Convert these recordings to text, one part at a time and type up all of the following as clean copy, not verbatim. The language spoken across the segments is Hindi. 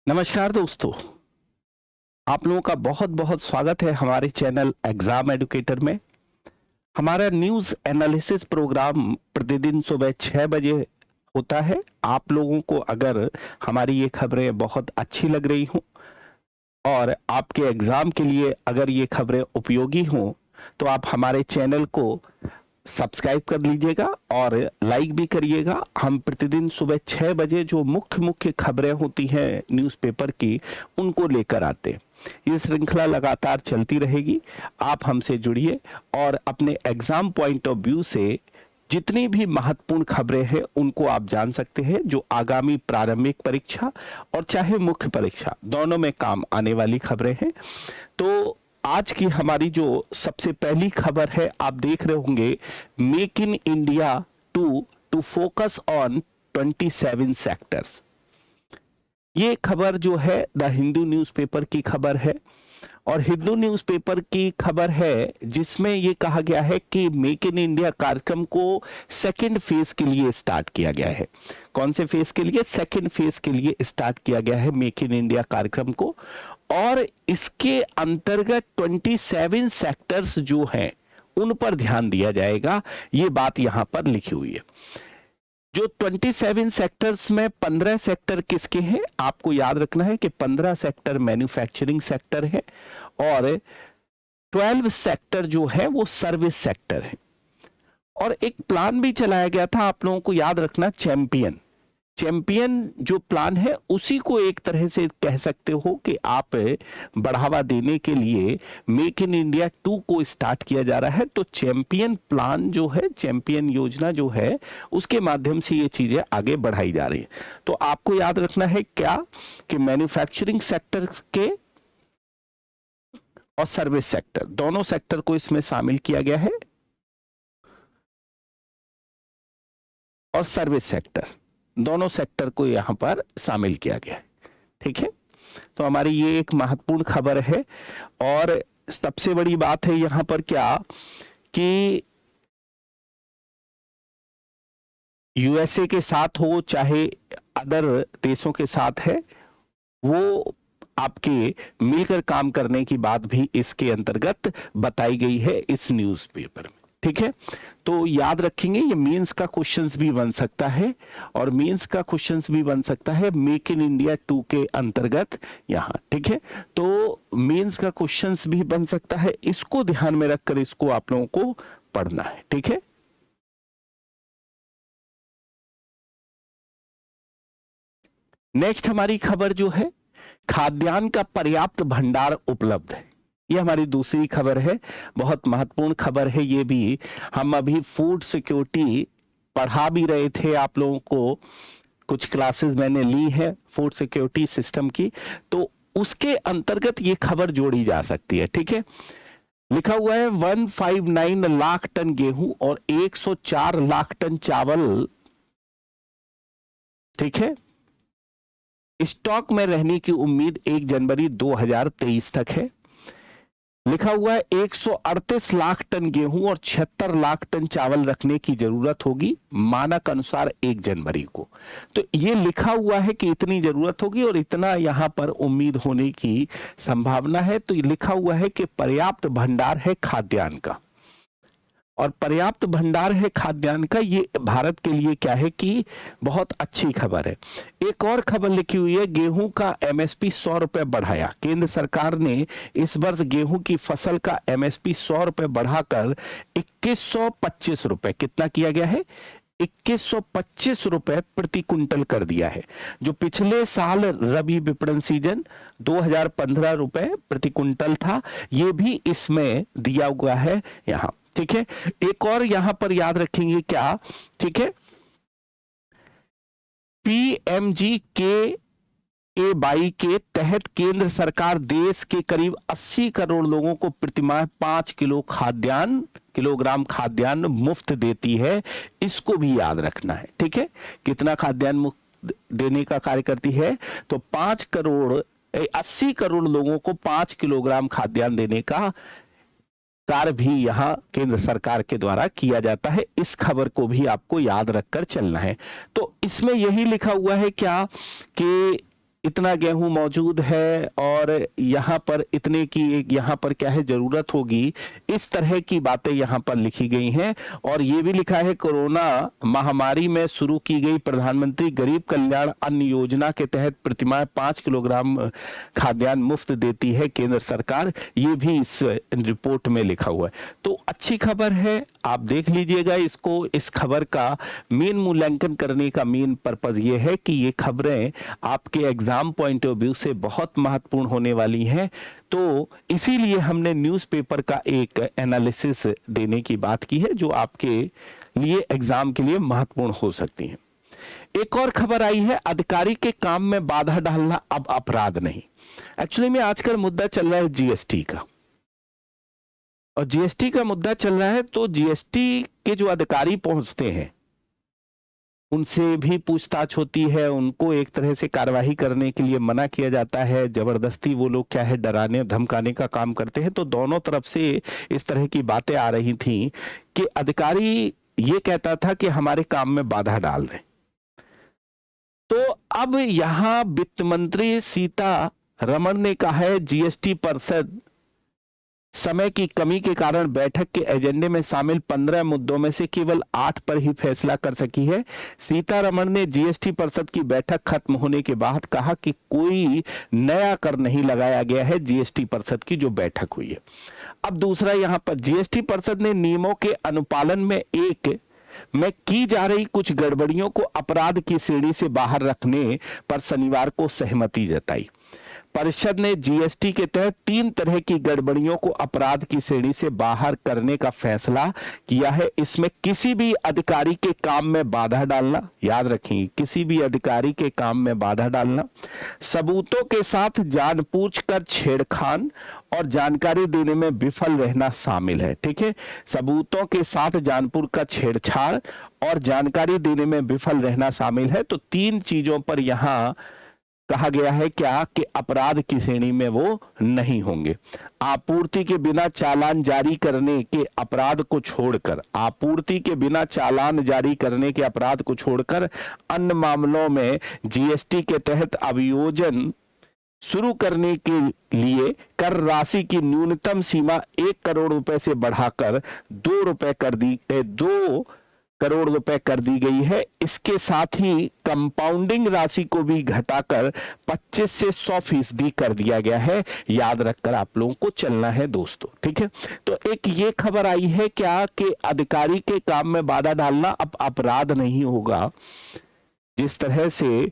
नमस्कार दोस्तों, आप लोगों का बहुत बहुत स्वागत है हमारे चैनल एग्जाम एडुकेटर में। हमारा न्यूज़ एनालिसिस प्रोग्राम प्रतिदिन सुबह 6 बजे होता है। आप लोगों को अगर हमारी ये खबरें बहुत अच्छी लग रही हों और आपके एग्जाम के लिए अगर ये खबरें उपयोगी हों तो आप हमारे चैनल को सब्सक्राइब कर लीजिएगा और लाइक भी करिएगा। हम प्रतिदिन सुबह 6 बजे जो मुख्य मुख्य खबरें होती हैं न्यूज़पेपर की, उनको लेकर आते हैं। ये श्रृंखला लगातार चलती रहेगी। आप हमसे जुड़िए और अपने एग्जाम पॉइंट ऑफ व्यू से जितनी भी महत्वपूर्ण खबरें हैं उनको आप जान सकते हैं, जो आगामी प्रारंभिक परीक्षा और चाहे मुख्य परीक्षा दोनों में काम आने वाली खबरें हैं। तो आज की हमारी जो सबसे पहली खबर है, आप देख रहे होंगे, make in India to focus on 27 sectors. ये खबर जो है द हिंदू न्यूज़पेपर की खबर है और हिंदू न्यूज़पेपर की खबर है जिसमें ये कहा गया है कि मेक इन इंडिया कार्यक्रम को सेकंड फेज के लिए स्टार्ट किया गया है। कौन से फेज के लिए? सेकंड फेज के लिए स्टार्ट किया गया है मेक इन इंडिया कार्यक्रम को, और इसके अंतर्गत 27 सेक्टर्स जो हैं उन पर ध्यान दिया जाएगा। ये बात यहां पर लिखी हुई है। जो 27 सेक्टर्स में 15 सेक्टर किसके हैं? आपको याद रखना है कि 15 सेक्टर मैन्युफैक्चरिंग सेक्टर है और 12 सेक्टर जो है वो सर्विस सेक्टर है। और एक प्लान भी चलाया गया था, आप लोगों को याद रखना, चैंपियन जो प्लान है उसी को एक तरह से कह सकते हो कि आप बढ़ावा देने के लिए मेक इन इंडिया 2 को स्टार्ट किया जा रहा है। तो चैंपियन प्लान जो है, चैंपियन योजना जो है, उसके माध्यम से ये चीजें आगे बढ़ाई जा रही है। तो आपको याद रखना है क्या कि मैन्युफैक्चरिंग सेक्टर के और सर्विस सेक्टर, दोनों सेक्टर को इसमें शामिल किया गया है, और सर्विस सेक्टर, दोनों सेक्टर को यहां पर शामिल किया गया है। ठीक है, तो हमारी ये एक महत्वपूर्ण खबर है। और सबसे बड़ी बात है यहां पर क्या कि यूएसए के साथ हो चाहे अदर देशों के साथ है, वो आपके मिलकर काम करने की बात भी इसके अंतर्गत बताई गई है इस न्यूज़पेपर में। ठीक है, तो याद रखेंगे ये मींस का क्वेश्चंस भी बन सकता है, और मींस का क्वेश्चंस भी बन सकता है मेक इन इंडिया 2 के अंतर्गत यहां। ठीक है, तो मींस का क्वेश्चंस भी बन सकता है, इसको ध्यान में रखकर इसको आप लोगों को पढ़ना है। ठीक है, नेक्स्ट हमारी खबर जो है, खाद्यान्न का पर्याप्त भंडार उपलब्ध है। ये हमारी दूसरी खबर है, बहुत महत्वपूर्ण खबर है ये भी। हम अभी फूड सिक्योरिटी पढ़ा भी रहे थे, आप लोगों को कुछ क्लासेस मैंने ली है फूड सिक्योरिटी सिस्टम की, तो उसके अंतर्गत ये खबर जोड़ी जा सकती है। ठीक है, लिखा हुआ है 159 लाख टन गेहूं और 104 लाख टन चावल, ठीक है, स्टॉक में रहने की उम्मीद 1 जनवरी 2023 तक है। लिखा हुआ है 138 लाख टन गेहूं और 76 लाख टन चावल रखने की जरूरत होगी मानक अनुसार 1 जनवरी को। तो ये लिखा हुआ है कि इतनी जरूरत होगी और इतना यहां पर उम्मीद होने की संभावना है। तो ये लिखा हुआ है कि पर्याप्त भंडार है खाद्यान्न का, और पर्याप्त भंडार है खाद्यान्न का, ये भारत के लिए क्या है कि बहुत अच्छी खबर है। एक और खबर लिखी हुई है, गेहूं का एमएसपी 100 रुपए बढ़ाया। केंद्र सरकार ने इस वर्ष गेहूं की फसल का एमएसपी 100 रुपए बढ़ाकर 2125 रुपए, कितना किया गया है? 2125 रुपए प्रति कुंटल कर दिया है। जो पिछले साल रबी विपणन सीजन 2015 रुपए प्रति कुंटल था, ये भी इसमें दिया हुआ है यहां। ठीक है, एक और यहां पर याद रखेंगे क्या, ठीक है, पीएमजी के बाई के तहत केंद्र सरकार देश के करीब 80 करोड़ लोगों को प्रतिमाह 5 किलोग्राम खाद्यान्न मुफ्त देती है। इसको भी याद रखना है। ठीक है, कितना खाद्यान्न मुफ्त देने का कार्य करती है? तो 80 करोड़ लोगों को 5 किलोग्राम खाद्यान्न देने का कार्य भी यहां केंद्र सरकार के द्वारा किया जाता है। इस खबर को भी आपको याद रखकर चलना है। तो इसमें यही लिखा हुआ है क्या कि इतना गेहूं मौजूद है और यहाँ पर इतने की एक यहाँ पर क्या है जरूरत होगी, इस तरह की बातें यहाँ पर लिखी गई हैं। और ये भी लिखा है कोरोना महामारी में शुरू की गई प्रधानमंत्री गरीब कल्याण अन्न योजना के तहत प्रतिमाह 5 किलोग्राम खाद्यान्न मुफ्त देती है केंद्र सरकार, ये भी इस रिपोर्ट में लिखा हुआ है। तो अच्छी खबर है, आप देख लीजिएगा इसको। इस खबर का मेन मूल्यांकन करने का मेन पर्पज ये है कि ये खबरें आपके एग्जाम पॉइंट ऑफ व्यू से बहुत महत्वपूर्ण होने वाली हैं। तो इसीलिए हमने न्यूज़पेपर का एक एनालिसिस देने की बात की है जो आपके लिए एग्जाम के लिए महत्वपूर्ण हो सकती है। एक और खबर आई है, अधिकारी के काम में बाधा डालना अब अपराध नहीं। एक्चुअली में आजकल मुद्दा चल रहा है जीएसटी का, और जीएसटी का मुद्दा चल रहा है। तो जीएसटी के जो अधिकारी पहुंचते हैं उनसे भी पूछताछ होती है, उनको एक तरह से कार्यवाही करने के लिए मना किया जाता है, जबरदस्ती वो लोग क्या है डराने धमकाने का काम करते हैं। तो दोनों तरफ से इस तरह की बातें आ रही थी कि अधिकारी ये कहता था कि हमारे काम में बाधा डाल रहे। तो अब यहां वित्त मंत्री सीतारमण ने कहा है जीएसटी परिषद समय की कमी के कारण बैठक के एजेंडे में शामिल 15 मुद्दों में से केवल 8 पर ही फैसला कर सकी है। सीतारमण ने जीएसटी परिषद की बैठक खत्म होने के बाद कहा कि कोई नया कर नहीं लगाया गया है जीएसटी परिषद की जो बैठक हुई है। अब दूसरा यहां पर जीएसटी परिषद ने नियमों के अनुपालन में की जा रही कुछ गड़बड़ियों को अपराध की श्रेणी से बाहर रखने पर शनिवार को सहमति जताई। परिषद ने जीएसटी के तहत 3 तरह की गड़बड़ियों को अपराध की श्रेणी से बाहर करने का फैसला किया है। इसमें किसी भी अधिकारी के काम में बाधा डालना, याद रखेंगे किसी भी अधिकारी के काम में बाधा डालना, सबूतों के साथ जानबूझकर छेड़खान और जानकारी देने में विफल रहना शामिल है। ठीक है, सबूतों के साथ जानबूझकर छेड़छाड़ और जानकारी देने में विफल रहना शामिल है। तो 3 चीजों पर यहां कहा गया है क्या कि अपराध की श्रेणी में वो नहीं होंगे। आपूर्ति के बिना चालान जारी करने के अपराध को छोड़कर, आपूर्ति के बिना चालान जारी करने के अपराध को छोड़कर अन्य मामलों में जीएसटी के तहत अभियोजन शुरू करने के लिए कर राशि की न्यूनतम सीमा 1 करोड़ रुपए से बढ़ाकर 2 करोड़ रुपए कर दी गई है। इसके साथ ही कंपाउंडिंग राशि को भी घटाकर 25 से 100% कर दिया गया है। याद रखकर आप लोगों को चलना है दोस्तों, ठीक है। तो एक ये खबर आई है क्या कि अधिकारी के काम में बाधा डालना अब अपराध नहीं होगा। जिस तरह से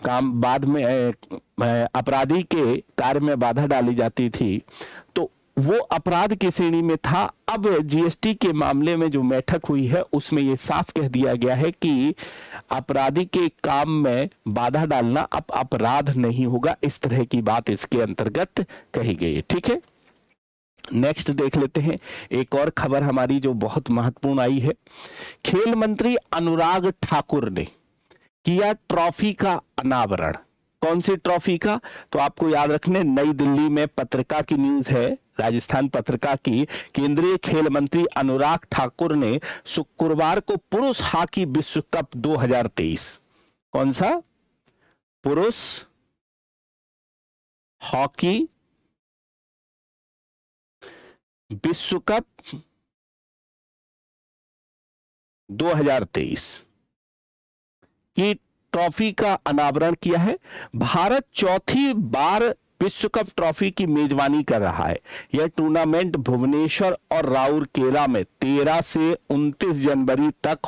काम बाद में अपराधी के कार्य में बाधा डाली जाती थी तो वो अपराध की श्रेणी में था। अब जीएसटी के मामले में जो बैठक हुई है उसमें ये साफ कह दिया गया है कि अपराधी के काम में बाधा डालना अब अपराध नहीं होगा। इस तरह की बात इसके अंतर्गत कही गई है, ठीक है। नेक्स्ट देख लेते हैं, एक और खबर हमारी जो बहुत महत्वपूर्ण आई है। खेल मंत्री अनुराग ठाकुर ने किया ट्रॉफी का अनावरण। कौन सी ट्रॉफी का? तो आपको याद रखने, नई दिल्ली में पत्रिका की न्यूज है, राजस्थान पत्रिका की। केंद्रीय खेल मंत्री अनुराग ठाकुर ने शुक्रवार को पुरुष हॉकी विश्व कप 2023, कौन सा? पुरुष हॉकी विश्व कप 2023 की ट्रॉफी का अनावरण किया है। भारत चौथी बार विश्व कप ट्रॉफी की मेजबानी कर रहा है। यह टूर्नामेंट भुवनेश्वर और राउरकेला में 13 से 29 जनवरी तक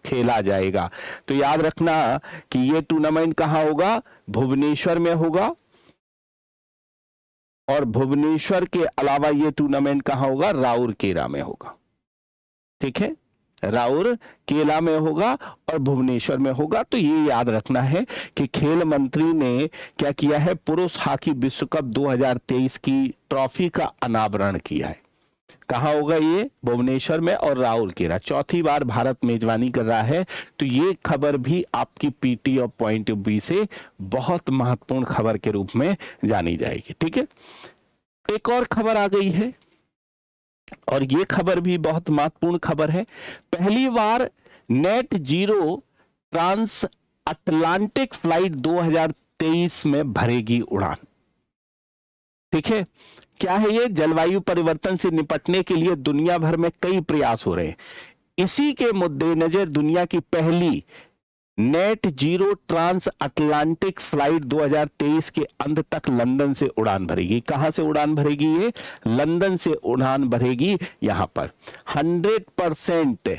खेला जाएगा। तो याद रखना कि यह टूर्नामेंट कहां होगा? भुवनेश्वर में होगा। और भुवनेश्वर के अलावा यह टूर्नामेंट कहां होगा? राउरकेला में होगा, ठीक है। राउरकेला में होगा और भुवनेश्वर में होगा। तो ये याद रखना है कि खेल मंत्री ने क्या किया है? पुरुष हॉकी विश्व कप 2023 की ट्रॉफी का अनावरण किया है। कहां होगा ये? भुवनेश्वर में और राउरकेला। चौथी बार भारत मेजबानी कर रहा है। तो ये खबर भी आपकी पीटी और पॉइंट ऑफ व्यू से बहुत महत्वपूर्ण खबर के रूप में जानी जाएगी, ठीक है। एक और खबर आ गई है और ये खबर भी बहुत महत्वपूर्ण खबर है। पहली बार net zero transatlantic flight 2023 में भरेगी उड़ान। ठीक है, क्या है ये? जलवायु परिवर्तन से निपटने के लिए दुनिया भर में कई प्रयास हो रहे हैं। इसी के मद्देनजर दुनिया की पहली net zero transatlantic flight 2023 के अंत तक लंदन से उड़ान भरेगी। कहां से उड़ान भरेगी? ये लंदन से उड़ान भरेगी। यहां पर 100%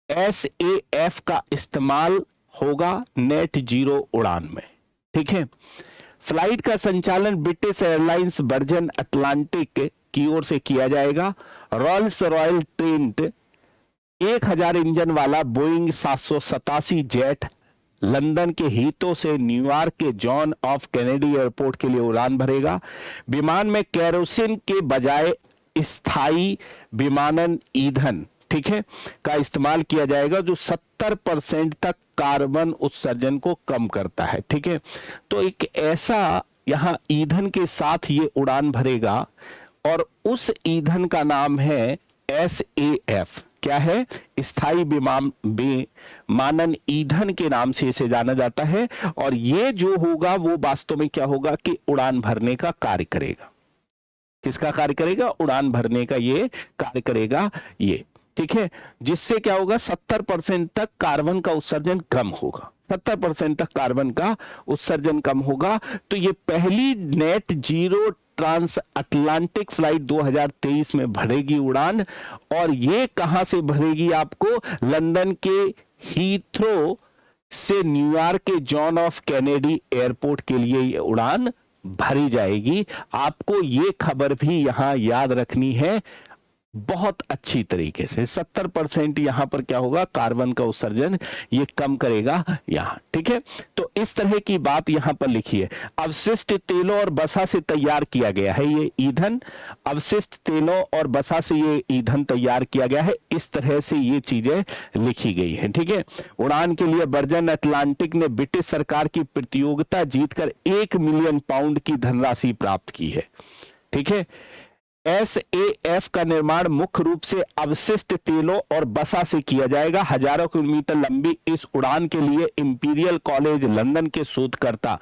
SAF का इस्तेमाल होगा नेट जीरो उड़ान में। ठीक है, फ्लाइट का संचालन ब्रिटिश एयरलाइंस वर्जिन अटलांटिक की ओर से किया जाएगा। रॉल्स रॉयल ट्रेंट 1000 इंजन वाला बोइंग 787 जेट लंदन के हीथ्रो से न्यूयॉर्क के जॉन ऑफ कैनेडी एयरपोर्ट के लिए उड़ान भरेगा। विमान में केरोसिन के बजाय स्थायी विमानन ईंधन, ठीक है, का इस्तेमाल किया जाएगा जो 70% तक कार्बन उत्सर्जन को कम करता है। ठीक है, तो एक ऐसा यहां ईंधन के साथ ये उड़ान भरेगा और उस ईंधन का नाम है SAF। क्या है? स्थायी विमानन ईंधन के नाम से इसे जाना जाता है। और ये जो होगा वो वास्तव में क्या होगा कि उड़ान भरने का कार्य करेगा। किसका कार्य करेगा? उड़ान भरने का ये कार्य करेगा ये। ठीक है, जिससे क्या होगा? 70% तक कार्बन का उत्सर्जन कम होगा। 70% तक कार्बन का उत्सर्जन कम होगा। तो ये पहली net zero transatlantic flight 2023 में भरेगी उड़ान। और ये कहां से भरेगी? आपको लंदन के हीथ्रो से न्यूयॉर्क के जॉन ऑफ कैनेडी एयरपोर्ट के लिए ये उड़ान भरी जाएगी। आपको ये खबर भी यहां याद रखनी है बहुत अच्छी तरीके से। 70% यहां पर क्या होगा? कार्बन का उत्सर्जन ये कम करेगा यहां। ठीक है, तो इस तरह की बात यहां पर लिखी है। अवशिष्ट तेलों और बसा से तैयार किया गया है ये ईंधन। अवशिष्ट तेलों और बसा से ये ईंधन तैयार किया गया है। इस तरह से ये चीजें लिखी गई हैं। ठीक है, उड़ान के लिए वर्जिन अटलांटिक ने ब्रिटिश सरकार की प्रतियोगिता जीतकर 1 मिलियन पाउंड की धनराशि प्राप्त की है। ठीक है, SAF का निर्माण मुख्य रूप से अवशिष्ट तेलों और बसा से किया जाएगा। हजारों किलोमीटर लंबी इस उड़ान के लिए इंपीरियल कॉलेज लंदन के शोधकर्ता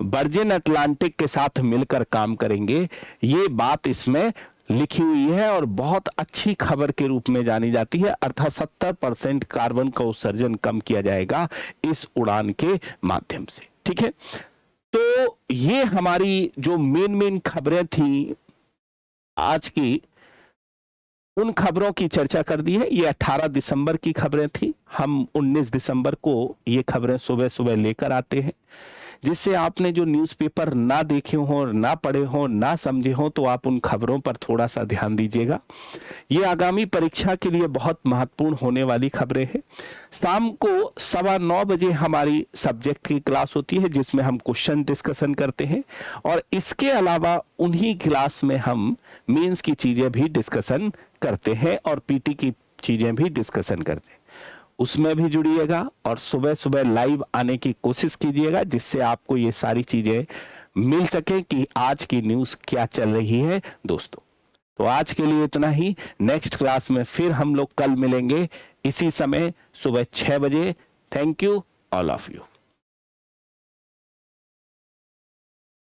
वर्जिन अटलांटिक के साथ मिलकर काम करेंगे। ये बात इसमें लिखी हुई है और बहुत अच्छी खबर के रूप में जानी जाती है। अर्थात 70% कार्बन का उत्सर्जन कम किया जाएगा इस उड़ान के माध्यम से। ठीक है, तो ये हमारी जो मेन खबरें थी आज की, उन खबरों की चर्चा कर दी है। ये 18 दिसंबर की खबरें थी। हम 19 दिसंबर को ये खबरें सुबह सुबह लेकर आते हैं, जिससे आपने जो न्यूज़पेपर ना देखे हो, ना पढ़े हो, ना समझे हो, तो आप उन खबरों पर थोड़ा सा ध्यान दीजिएगा। ये आगामी परीक्षा के लिए बहुत महत्वपूर्ण होने वाली खबरें हैं। शाम को 9:15 बजे हमारी सब्जेक्ट की क्लास होती है जिसमें हम क्वेश्चन डिस्कशन करते हैं और इसके अलावा उन्हीं क्लास में हम मेंस की चीजें भी डिस्कशन करते हैं और पीटी की चीजें भी डिस्कशन करते हैं। उसमें भी जुड़िएगा और सुबह सुबह लाइव आने की कोशिश कीजिएगा, जिससे आपको ये सारी चीजें मिल सके कि आज की न्यूज़ क्या चल रही है दोस्तों। तो आज के लिए इतना ही। नेक्स्ट क्लास में फिर हम लोग कल मिलेंगे इसी समय सुबह 6 बजे। Thank you all of you.